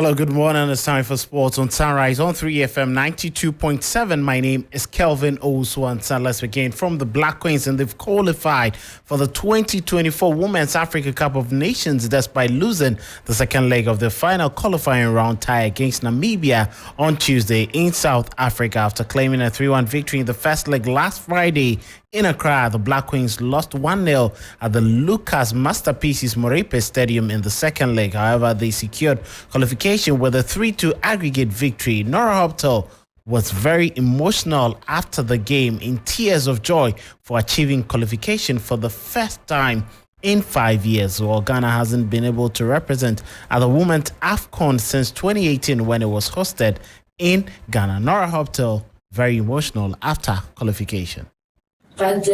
Hello, good morning. It's time for sports on Sunrise on 3FM 92.7. My name is Kelvin Owusu-Ansah. Let's begin from the Black Queens, and they've qualified for the 2024 Women's Africa Cup of Nations despite losing the second leg of the final qualifying round tie against Namibia on Tuesday in South Africa. After claiming a 3-1 victory in the first leg last Friday in Accra, the Black Queens lost 1-0 at the Lucas Masterpieces Morepe Stadium in the second leg. However, they secured qualification with a 3-2 aggregate victory. Nora Hoptel was very emotional after the game, in tears of joy for achieving qualification for the first time in 5 years. Well, Ghana hasn't been able to represent at the Women's AFCON since 2018 when it was hosted in Ghana. Nora Hoptel, very emotional after qualification. But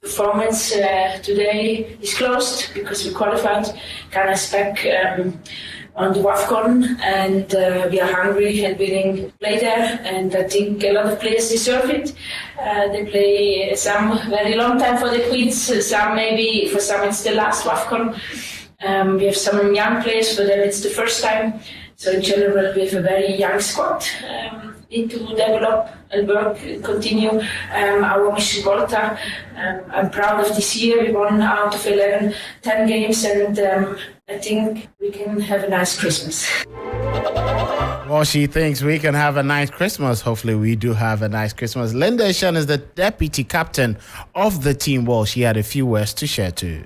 performance today is closed because we qualified. Ghana's back on the WAFCON, and we are hungry and willing to play there. And I think a lot of players deserve it. They play some very long time for the Queens. Some maybe for some it's the last WAFCON. We have some young players, for them it's the first time. So in general, we have a very young squad. Need to develop and work and continue our mission Volta. I'm proud of this year. We won out of 10 games, and I think we can have a nice Christmas. Well, she thinks we can have a nice Christmas. Hopefully we do have a nice Christmas. Linda Eshan is the deputy captain of the team. Well, she had a few words to share too.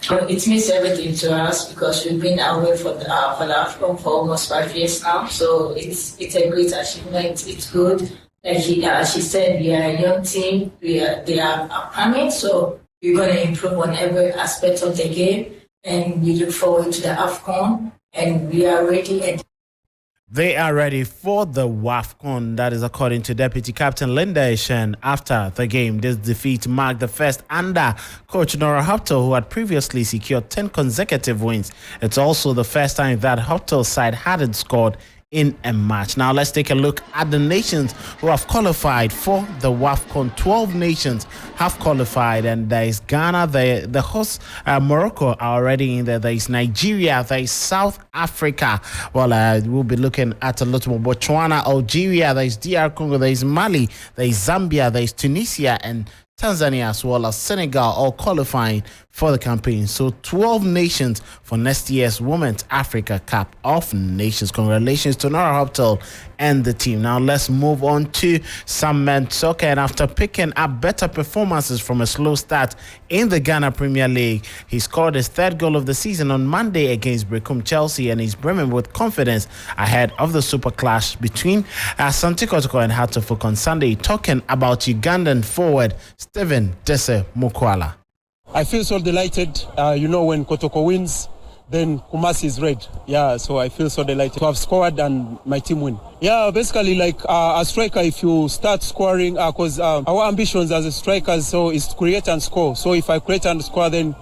It means everything to us because we've been away for the AFCON for almost 5 years now. So it's a great achievement. It's good. Like she said, we are a young team. They are upcoming, so we're going to improve on every aspect of the game. And we look forward to the AFCON, and we are ready. They are ready for the WAFCON. That is according to Deputy Captain Linda Eshan. After the game, this defeat marked the first under coach Nora Hoptel, who had previously secured 10 consecutive wins. It's also the first time that Hoptel's side hadn't scored in a match. Now let's take a look at the nations who have qualified for the WAFCON. 12 nations have qualified, and there is Ghana, the host Morocco are already in there. There is Nigeria, there is South Africa. Well, we'll be looking at a lot more. Botswana, Algeria, there is DR Congo, there is Mali, there is Zambia, there is Tunisia, and Tanzania, as well as Senegal, all qualifying for the campaign. So 12 nations for next year's Women's Africa Cup of Nations. Congratulations to Nora Hoptel and the team. Now let's move on to some men's soccer. And after picking up better performances from a slow start in the Ghana Premier League, he scored his third goal of the season on Monday against Brecum Chelsea, and he's brimming with confidence ahead of the super clash between Asante Kotoko and Hatofuk on Sunday. Talking about Ugandan forward Kelvin Owusu-Ansah. I feel so delighted. When Kotoko wins, then Kumasi is red. Yeah, so I feel so delighted to have scored and my team win. Yeah, basically like a striker, if you start scoring, because our ambitions as a strikers so is to create and score. So if I create and score, then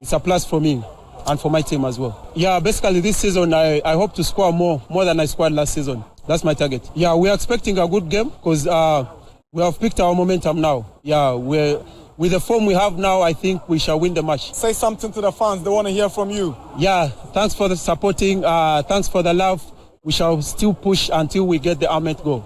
it's a plus for me and for my team as well. Yeah, basically this season I hope to score more than I scored last season. That's my target. Yeah, we're expecting a good game because we have picked our momentum now. Yeah, with the form we have now, I think we shall win the match. Say something to the fans. They want to hear from you. Yeah, thanks for the supporting. Thanks for the love. We shall still push until we get the ultimate goal.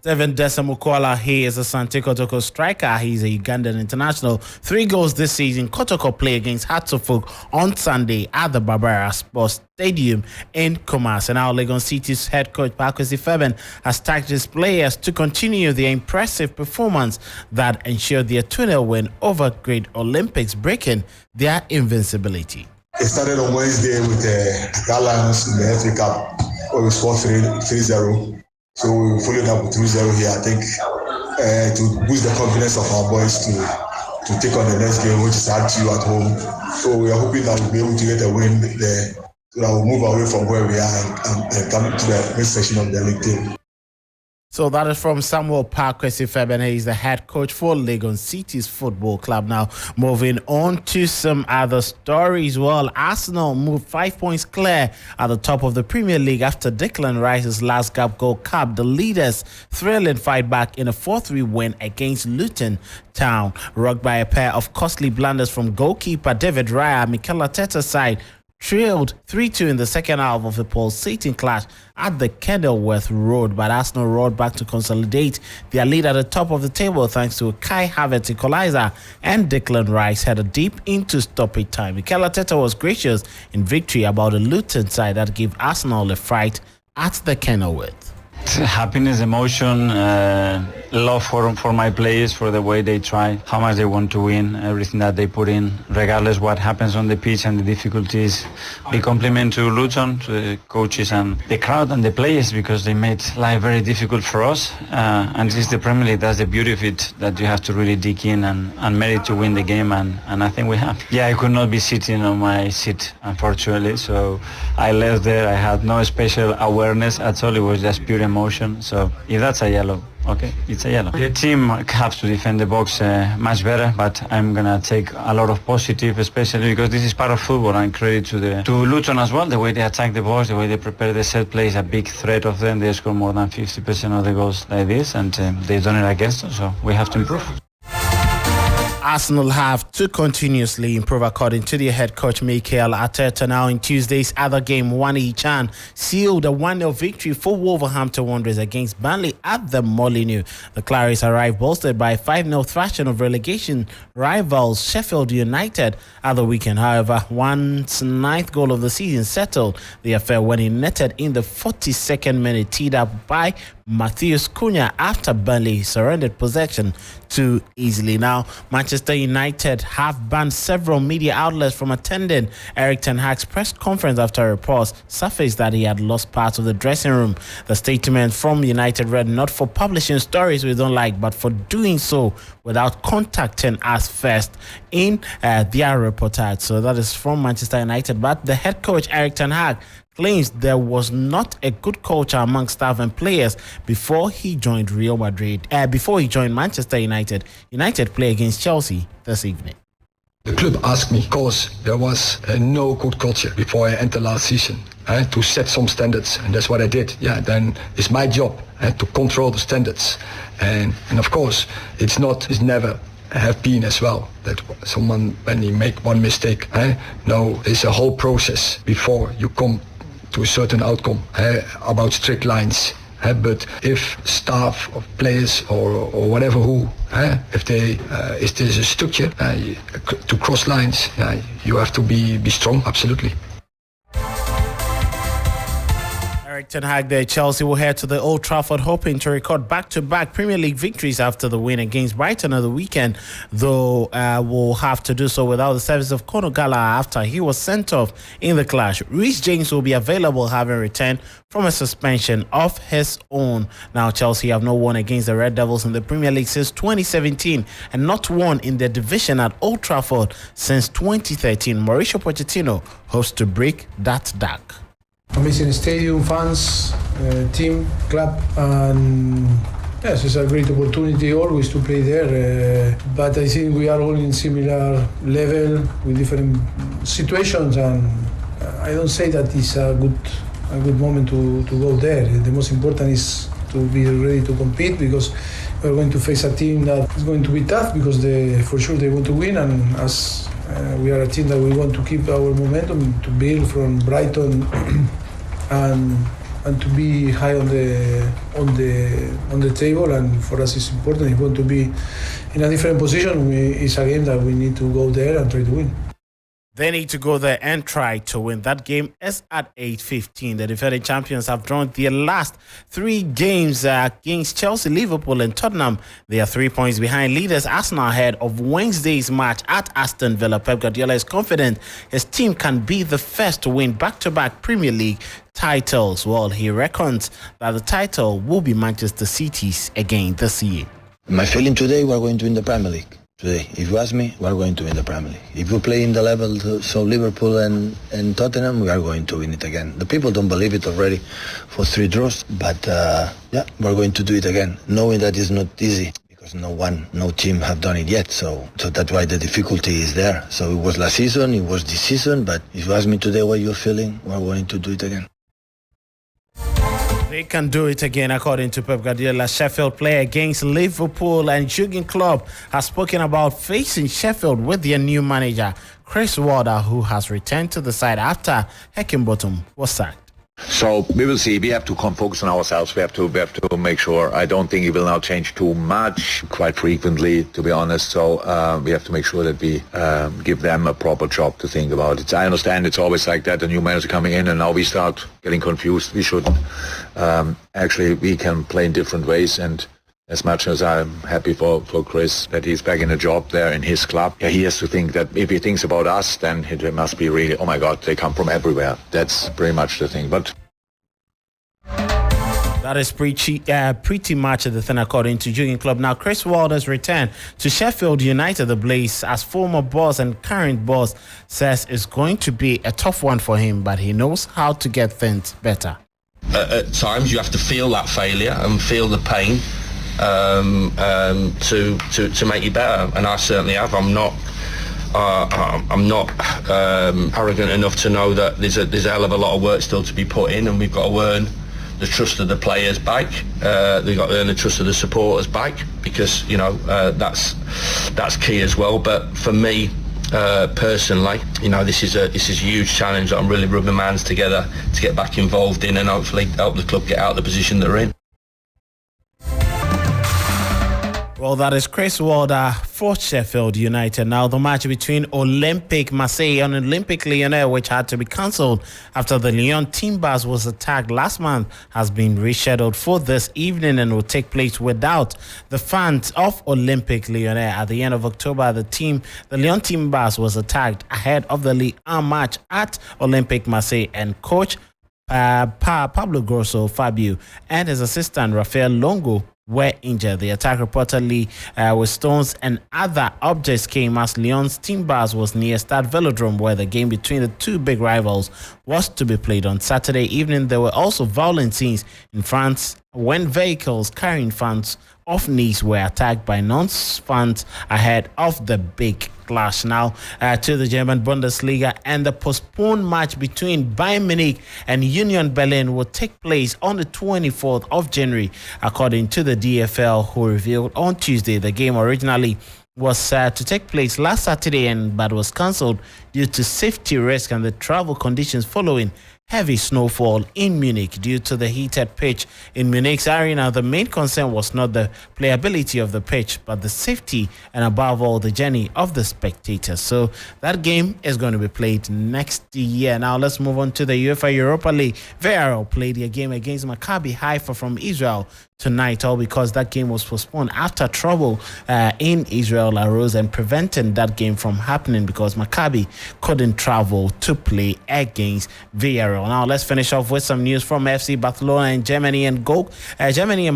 Kelvin Owusu-Ansah, he is a Asante Kotoko striker. He's a Ugandan international. 3 goals this season. Kotoko play against Hatofuk on Sunday at the Barbara Sports Stadium in Kumasi. And now Legon City's head coach Pakwesi Feben has tagged his players to continue the impressive performance that ensured their 2-0 win over Great Olympics, breaking their invincibility. It started on Wednesday with the Lions in the FA Cup, where we scored 3-0. So we followed up with 3-0 here, I think, to boost the confidence of our boys to take on the next game, which is RTU at home. So we are hoping that we'll be able to get a win there, so that we'll move away from where we are and come to the next session of the league table. So that is from Samuel Pakwesi Feben. He's the head coach for Legon City's football club. Now, moving on to some other stories. Well, Arsenal moved 5 points clear at the top of the Premier League after Declan Rice's last gap goal capped the leaders' thrilling fight back in a 4-3 win against Luton Town, rocked by a pair of costly blunders from goalkeeper David Raya. Mikel Arteta's side trailed 3-2 in the second half of a pulsating clash at the Kenilworth Road, but Arsenal roared back to consolidate their lead at the top of the table thanks to Kai Havertz equalizer and Declan Rice header deep into stoppage time. Mikel Arteta was gracious in victory about the Luton side that gave Arsenal a fright at the Kenilworth. Happiness, emotion, love for my players, for the way they try, how much they want to win, everything that they put in, regardless what happens on the pitch and the difficulties. Big compliment to Luton, to the coaches and the crowd and the players, because they made life very difficult for us. And this is the Premier League, that's the beauty of it, that you have to really dig in and merit to win the game, and I think we have. Yeah, I could not be sitting on my seat, unfortunately, so I left there. I had no special awareness at all, it was just pure emotion. So if that's a yellow, okay, it's a yellow. The team has to defend the box much better, but I'm gonna take a lot of positive, especially because this is part of football, and credit to Luton as well. The way they attack the box, the way they prepare the set play is a big threat of them. They score more than 50% of the goals like this, and they've done it against us, so we have to improve. Arsenal have to continuously improve according to their head coach Mikel Arteta. Now in Tuesday's other game, Wani Chan sealed a 1-0 victory for Wolverhampton Wanderers against Burnley at the Molineux. The Claries arrived bolstered by a 5-0 thrashing of relegation rivals Sheffield United at the weekend. However, one's 9th goal of the season settled the affair when he netted in the 42nd minute, teed up by Matheus Cunha after Burnley surrendered possession too easily. Now, Manchester United have banned several media outlets from attending Erik ten Hag's press conference after reports surfaced that he had lost parts of the dressing room. The statement from United read, "Not for publishing stories we don't like, but for doing so without contacting us first," in their reportage. So that is from Manchester United. But the head coach Erik ten Hag claims there was not a good culture among staff and players before he joined Real Madrid. Before he joined Manchester United. United play against Chelsea this evening. The club asked me, because there was no good culture before I entered last season, to set some standards, and that's what I did. Yeah, then it's my job to control the standards, and of course it's never have been as well that someone, when you make one mistake, no, it's a whole process before you come to a certain outcome, about strict lines. But if staff or players or whatever who, if there's a structure to cross lines, you have to be strong, absolutely. Erik ten Hag there. Chelsea will head to the Old Trafford hoping to record back-to-back Premier League victories after the win against Brighton on the weekend, though will have to do so without the service of Conor Gallagher after he was sent off in the clash. Reece James will be available, having returned from a suspension of his own. Now Chelsea have not won against the Red Devils in the Premier League since 2017 and not won in their division at Old Trafford since 2013. Mauricio Pochettino hopes to break that dark. Amazing stadium, fans, team, club, and yes, it's a great opportunity always to play there. But I think we are all in similar level with different situations, and I don't say that it's a good moment to go there. The most important is to be ready to compete, because we're going to face a team that is going to be tough, because for sure they want to win, and as we are a team that we want to keep our momentum, to build from Brighton and to be high on the table. And for us, it's important. If we want to be in a different position, it's a game that we need to go there and try to win. They need to go there and try to win. That game is at 8:15. The defending champions have drawn their last 3 games against Chelsea, Liverpool and Tottenham. They are 3 points behind leaders Arsenal ahead of Wednesday's match at Aston Villa. Pep Guardiola is confident his team can be the first to win back-to-back Premier League titles. Well, he reckons that the title will be Manchester City's again this year. My feeling today, we're going to win the Premier League. Today, if you ask me, we're going to win the Premier League. If we play in the level, so Liverpool and Tottenham, we are going to win it again. The people don't believe it already for 3 draws, but yeah, we're going to do it again, knowing that it's not easy, because no team have done it yet. So that's why the difficulty is there. So it was last season, it was this season, but if you ask me today what you're feeling, we're going to do it again. They can do it again, according to Pep Guardiola. Sheffield play against Liverpool, and Jurgen Klopp has spoken about facing Sheffield with their new manager. Chris Wilder, who has returned to the side after Heckingbottom was sacked. So we will see. We have to focus on ourselves. We have to make sure. I don't think it will now change too much, quite frequently, to be honest. So we have to make sure that we give them a proper job to think about it. I understand it's always like that. The new manager coming in, and now we start getting confused. We shouldn't. Actually, we can play in different ways. And as much as I'm happy for Chris that he's back in a job there in his club, he has to think that if he thinks about us, then it must be really, oh my God, they come from everywhere. That's pretty much the thing. But that is pretty much the thing according to Jurgen Klopp. Now, Chris Wilder's return to Sheffield United, the Blaze, as former boss and current boss, says is going to be a tough one for him, but he knows how to get things better. At times, you have to feel that failure and feel the pain to make you better, and I certainly have. I'm not arrogant enough to know that there's a hell of a lot of work still to be put in, and we've got to earn the trust of the players back. They've got to earn the trust of the supporters back, because that's key as well. But for me personally, this is a huge challenge that I'm really rubbing my hands together to get back involved in, and hopefully help the club get out of the position they're in. Well, that is Chris Wilder for Sheffield United. Now, the match between Olympique Marseille and Olympique Lyonnais, which had to be cancelled after the Lyon Timbers was attacked last month, has been rescheduled for this evening and will take place without the fans of Olympique Lyonnais. At the end of October, the Lyon Timbers was attacked ahead of the Ligue 1 match at Olympique Marseille, and coach Pablo Grosso Fabio and his assistant Rafael Longo were injured. The attack reportedly with stones and other objects came as Lyon's Timbers was near Stade Velodrome, where the game between the two big rivals was to be played on Saturday evening. There were also violent scenes in France when vehicles carrying fans of Nice were attacked by non-fans ahead of the big clash. Now to the German Bundesliga, and the postponed match between Bayern Munich and Union Berlin will take place on the 24th of January, according to the DFL, who revealed on Tuesday. The game originally was to take place last Saturday, but was cancelled due to safety risk and the travel conditions following heavy snowfall in Munich due to the heated pitch in Munich's arena. The main concern was not the playability of the pitch, but the safety and above all the journey of the spectators. So that game is going to be played next year. Now let's move on to the UEFA Europa League. Villarreal played their game against Maccabi Haifa from Israel tonight, all because that game was postponed after trouble in Israel arose and preventing that game from happening because Maccabi couldn't travel to play against Villarreal. Now let's finish off with some news from FC Barcelona and Germany and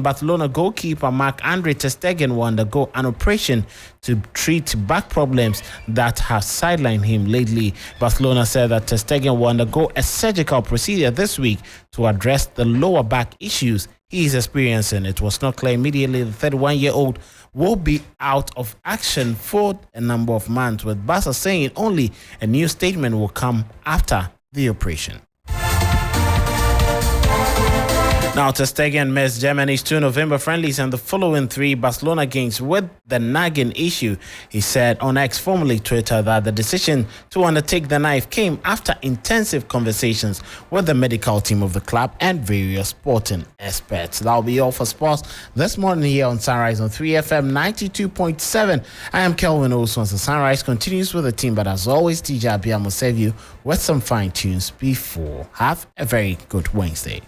Barcelona goalkeeper Marc-Andre ter Stegen will undergo an operation to treat back problems that have sidelined him lately. Barcelona said that ter Stegen will undergo a surgical procedure this week to address the lower back issues he is experiencing. It was not clear immediately the 31-year-old will be out of action for a number of months, with Barca saying only a new statement will come after the operation. Now, ter Stegen missed Germany's 2 November friendlies and the following 3 Barcelona games with the nagging issue. He said on X, formerly Twitter, that the decision to undertake the knife came after intensive conversations with the medical team of the club and various sporting experts. That'll be all for sports this morning here on Sunrise on 3FM 92.7. I am Kelvin Owusu-Ansah. Sunrise continues with the team, but as always, DJ Abia will save you with some fine tunes before. Have a very good Wednesday.